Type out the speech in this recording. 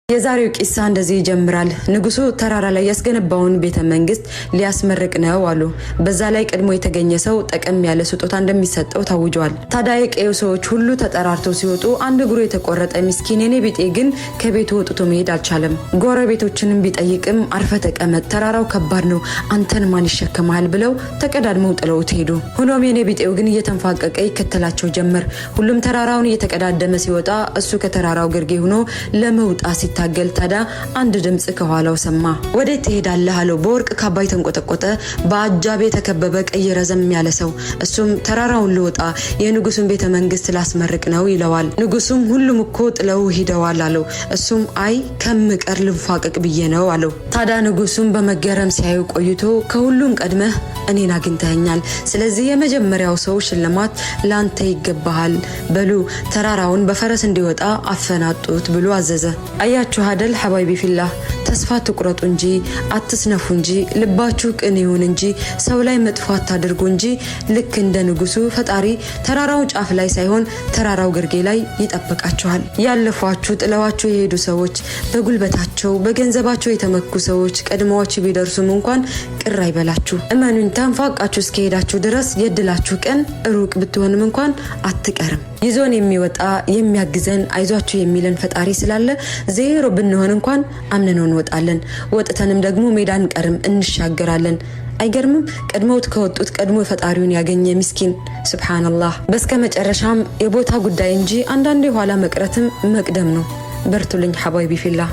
የዛሬው ቂሳ እንደዚህ ይጀምራል። ንጉሱ ተራራ ላይ ያስገነባውን ቤተ መንግስት ሊያስመርቅ ነው አሉ። በዛ ላይ ቀድሞ የተገኘ ሰው ጠቀም ያለ ስጦታ እንደሚሰጠው ታውጇል። ታዲያ የቀዩ ሰዎች ሁሉ ተጠራርተው ሲወጡ አንድ እግሩ የተቆረጠ ምስኪን የኔ ቢጤ ግን ከቤቱ ወጥቶ መሄድ አልቻለም። ጎረቤቶችንም ቢጠይቅም አርፈ ተቀመጥ፣ ተራራው ከባድ ነው፣ አንተን ማን ይሸከማል ብለው ተቀዳድመው ጥለውት ሄዱ። ሆኖም የኔ ቢጤው ግን እየተንፋቀቀ ይከተላቸው ጀመር። ሁሉም ተራራውን እየተቀዳደመ ሲወጣ እሱ ከተራራው ግርጌ ሆኖ ለመውጣት ታገል። ታዲያ አንድ ድምጽ ከኋላው ሰማ። ወዴት ትሄዳለህ አለው። በወርቅ ካባይ ተንቆጠቆጠ፣ በአጃቤ የተከበበ ቀይ ረዘም ያለ ሰው። እሱም ተራራውን ልወጣ የንጉሱን ቤተ መንግስት ላስመርቅ ነው ይለዋል። ንጉሱም ሁሉም እኮ ጥለው ሄደዋል አለው። እሱም አይ ከምቀር ልንፋቀቅ ብዬ ነው አለው። ታዲያ ንጉሱም በመገረም ሲያዩ ቆይቶ ከሁሉም ቀድመህ እኔን አግኝተኸኛል፣ ስለዚህ የመጀመሪያው ሰው ሽልማት ላንተ ይገባሃል፣ በሉ ተራራውን በፈረስ እንዲወጣ አፈናጡት ብሎ አዘዘ። አያችሁ አይደል ሐባይቢ ፊላህ፣ ተስፋ ትቁረጡ እንጂ አትስነፉ እንጂ ልባችሁ ቅን ይሁን እንጂ ሰው ላይ መጥፎ አታድርጉ እንጂ ልክ እንደ ንጉሱ ፈጣሪ ተራራው ጫፍ ላይ ሳይሆን ተራራው ግርጌ ላይ ይጠብቃችኋል። ያለፏችሁ ጥለዋችሁ የሄዱ ሰዎች፣ በጉልበታቸው በገንዘባቸው የተመኩ ሰዎች ቀድመዋችሁ ቢደርሱም እንኳን ቅር አይበላችሁ። እመኑኝ ተንፋቃችሁ እስከሄዳችሁ ድረስ የድላችሁ ቀን ሩቅ ብትሆንም እንኳን አትቀርም። ይዞን የሚወጣ የሚያግዘን አይዟችሁ የሚለን ፈጣሪ ስላለ ዜሮ ብንሆን እንኳን አምነነው እንወጣለን። ወጥተንም ደግሞ ሜዳን ቀርም እንሻገራለን። አይገርምም? ቀድሞት ከወጡት ቀድሞ ፈጣሪውን ያገኘ ምስኪን ሱብሃንአላህ። በስከመጨረሻም የቦታ ጉዳይ እንጂ አንዳንዴ ኋላ መቅረትም መቅደም ነው። በርቱልኝ ሐባይቢ ፊላህ።